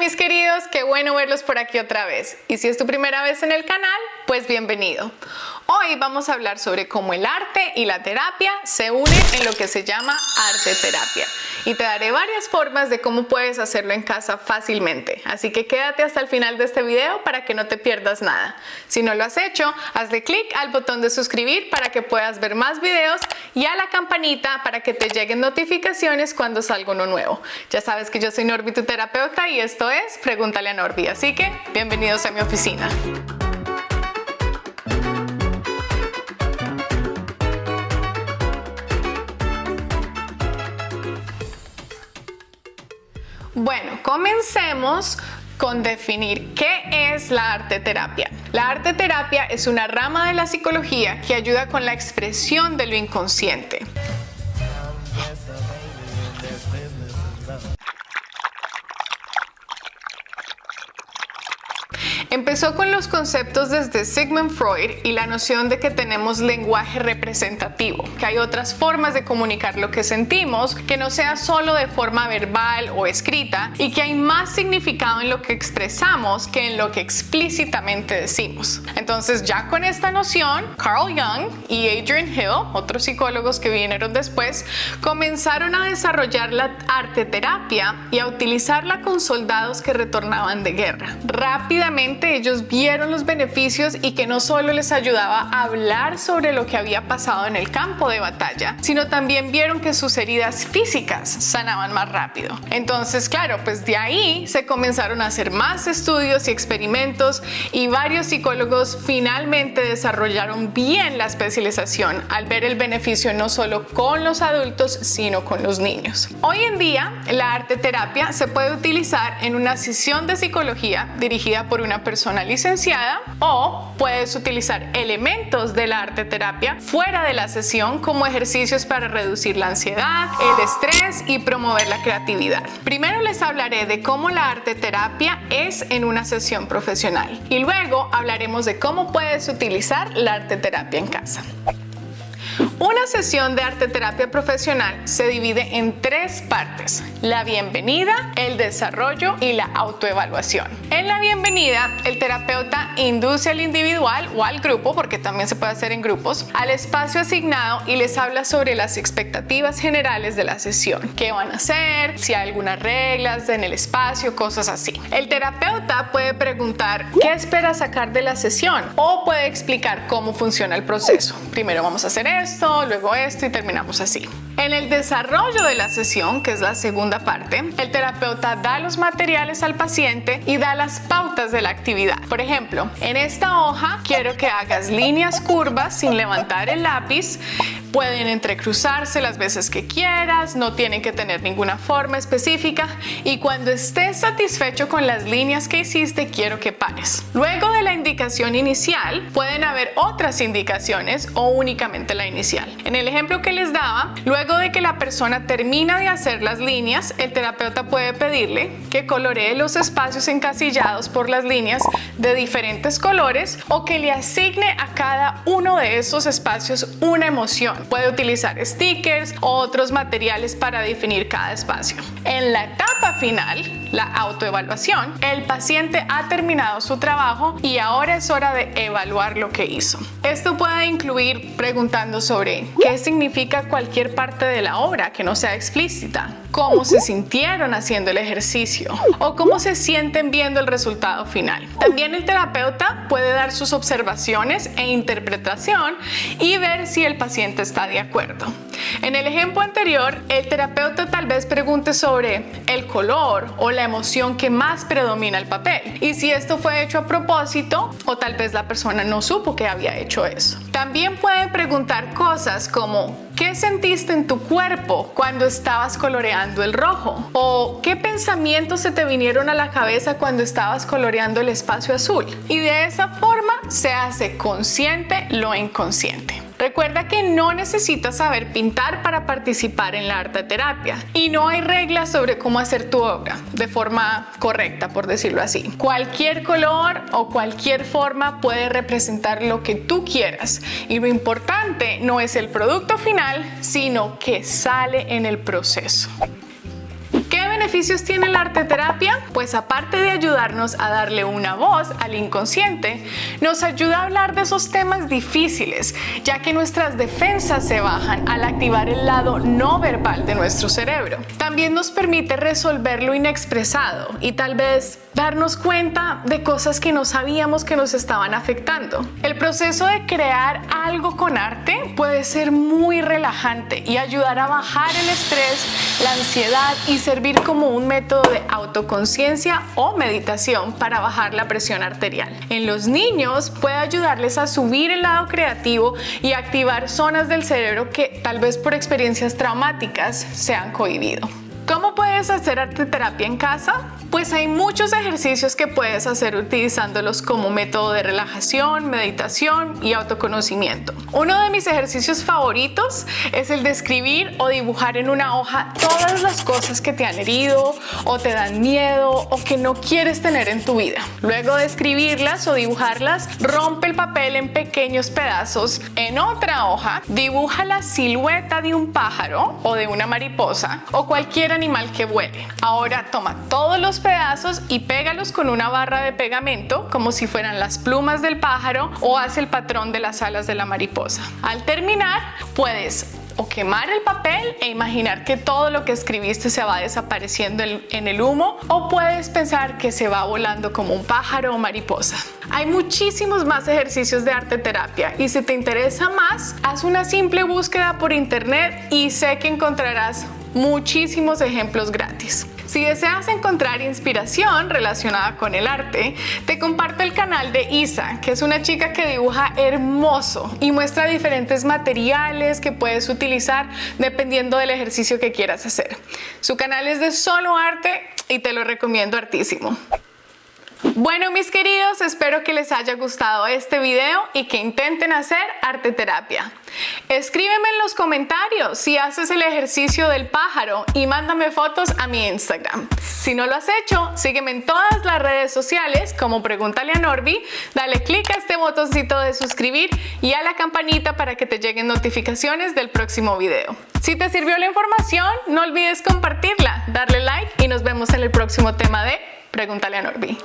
mis queridos, qué bueno verlos por aquí otra vez. Y si es tu primera vez en el canal, pues bienvenido. Hoy vamos a hablar sobre cómo el arte y la terapia se unen en lo que se llama arte terapia. Y te daré varias formas de cómo puedes hacerlo en casa fácilmente. Así que quédate hasta el final de este video para que no te pierdas nada. Si no lo has hecho, hazle clic al botón de suscribir para que puedas ver más videos y a la campanita para que te lleguen notificaciones cuando salga uno nuevo. Ya sabes que yo soy Norby, tu terapeuta, y esto es Pregúntale a Norby. Así que bienvenidos a mi oficina. Bueno, comencemos con definir qué es la arte terapia. La arte terapia es una rama de la psicología que ayuda con la expresión de lo inconsciente. Empezó con los conceptos desde Sigmund Freud y la noción de que tenemos lenguaje representativo, que hay otras formas de comunicar lo que sentimos, que no sea solo de forma verbal o escrita, y que hay más significado en lo que expresamos que en lo que explícitamente decimos. Entonces, ya con esta noción, Carl Jung y Adrian Hill, otros psicólogos que vinieron después, comenzaron a desarrollar la arte terapia y a utilizarla con soldados que retornaban de guerra. Rápidamente ellos vieron los beneficios y que no solo les ayudaba a hablar sobre lo que había pasado en el campo de batalla, sino también vieron que sus heridas físicas sanaban más rápido. Entonces, claro, pues de ahí se comenzaron a hacer más estudios y experimentos, y varios psicólogos finalmente desarrollaron bien la especialización al ver el beneficio no solo con los adultos, sino con los niños. Hoy en día, la arte terapia se puede utilizar en una sesión de psicología dirigida por una persona licenciada, o puedes utilizar elementos de la arte terapia fuera de la sesión como ejercicios para reducir la ansiedad, el estrés y promover la creatividad. Primero les hablaré de cómo la arte terapia es en una sesión profesional y luego hablaremos de cómo puedes utilizar la arte terapia en casa. Una sesión de arte terapia profesional se divide en tres partes: la bienvenida, el desarrollo y la autoevaluación. En la bienvenida, el terapeuta induce al individual o al grupo, porque también se puede hacer en grupos, al espacio asignado y les habla sobre las expectativas generales de la sesión. ¿Qué van a hacer? Si hay algunas reglas en el espacio, cosas así. El terapeuta puede preguntar qué espera sacar de la sesión, o puede explicar cómo funciona el proceso. Primero vamos a hacer esto, luego esto, y terminamos así. En el desarrollo de la sesión, que es la segunda parte, el terapeuta da los materiales al paciente y da las pautas de la actividad. Por ejemplo, en esta hoja quiero que hagas líneas curvas sin levantar el lápiz. Pueden entrecruzarse las veces que quieras, no tienen que tener ninguna forma específica, y cuando estés satisfecho con las líneas que hiciste, quiero que pares. Luego de la indicación inicial, pueden haber otras indicaciones o únicamente la inicial. En el ejemplo que les daba, luego de que la persona termina de hacer las líneas, el terapeuta puede pedirle que coloree los espacios encasillados por las líneas de diferentes colores, o que le asigne a cada uno de esos espacios una emoción. Puede utilizar stickers o otros materiales para definir cada espacio. En la etapa final, la autoevaluación, el paciente ha terminado su trabajo y ahora es hora de evaluar lo que hizo. Esto puede incluir preguntando sobre qué significa cualquier parte de la obra que no sea explícita, cómo se sintieron haciendo el ejercicio o cómo se sienten viendo el resultado final. También el terapeuta puede dar sus observaciones e interpretación y ver si el paciente está de acuerdo. En el ejemplo anterior, el terapeuta tal vez pregunte sobre el color o la emoción que más predomina el papel, y si esto fue hecho a propósito, o tal vez la persona no supo que había hecho eso. También puede preguntar cosas como ¿qué sentiste en tu cuerpo cuando estabas coloreando el rojo? ¿O qué pensamientos se te vinieron a la cabeza cuando estabas coloreando el espacio azul? Y de esa forma se hace consciente lo inconsciente. Recuerda que no necesitas saber pintar para participar en la arte terapia, y no hay reglas sobre cómo hacer tu obra de forma correcta, por decirlo así. Cualquier color o cualquier forma puede representar lo que tú quieras, y lo importante no es el producto final, sino que sale en el proceso. ¿Qué beneficios tiene la arteterapia? Pues aparte de ayudarnos a darle una voz al inconsciente, nos ayuda a hablar de esos temas difíciles, ya que nuestras defensas se bajan al activar el lado no verbal de nuestro cerebro. También nos permite resolver lo inexpresado y tal vez darnos cuenta de cosas que no sabíamos que nos estaban afectando. El proceso de crear algo con arte puede ser muy relajante y ayudar a bajar el estrés, la ansiedad y servir como un método de autoconciencia o meditación para bajar la presión arterial. En los niños puede ayudarles a subir el lado creativo y activar zonas del cerebro que tal vez por experiencias traumáticas se han cohibido. ¿Cómo puedes hacer arteterapia en casa? Pues hay muchos ejercicios que puedes hacer utilizándolos como método de relajación, meditación y autoconocimiento. Uno de mis ejercicios favoritos es el de escribir o dibujar en una hoja todas las cosas que te han herido o te dan miedo o que no quieres tener en tu vida. Luego de escribirlas o dibujarlas, rompe el papel en pequeños pedazos. En otra hoja, dibuja la silueta de un pájaro o de una mariposa o cualquier animal que vuele. Ahora toma todos los pedazos y pégalos con una barra de pegamento como si fueran las plumas del pájaro o haz el patrón de las alas de la mariposa. Al terminar, puedes o quemar el papel e imaginar que todo lo que escribiste se va desapareciendo en el humo, o puedes pensar que se va volando como un pájaro o mariposa. Hay muchísimos más ejercicios de arteterapia y si te interesa más, haz una simple búsqueda por internet y sé que encontrarás muchísimos ejemplos gratis. Si deseas encontrar inspiración relacionada con el arte, te comparto el canal de Isa, que es una chica que dibuja hermoso y muestra diferentes materiales que puedes utilizar dependiendo del ejercicio que quieras hacer. Su canal es de solo arte y te lo recomiendo hartísimo. Bueno, mis queridos, espero que les haya gustado este video y que intenten hacer arteterapia. Escríbeme en los comentarios si haces el ejercicio del pájaro y mándame fotos a mi Instagram. Si no lo has hecho, sígueme en todas las redes sociales como Pregúntale a Norby, dale click a este botoncito de suscribir y a la campanita para que te lleguen notificaciones del próximo video. Si te sirvió la información, no olvides compartirla, darle like y nos vemos en el próximo tema de Pregúntale a Norby.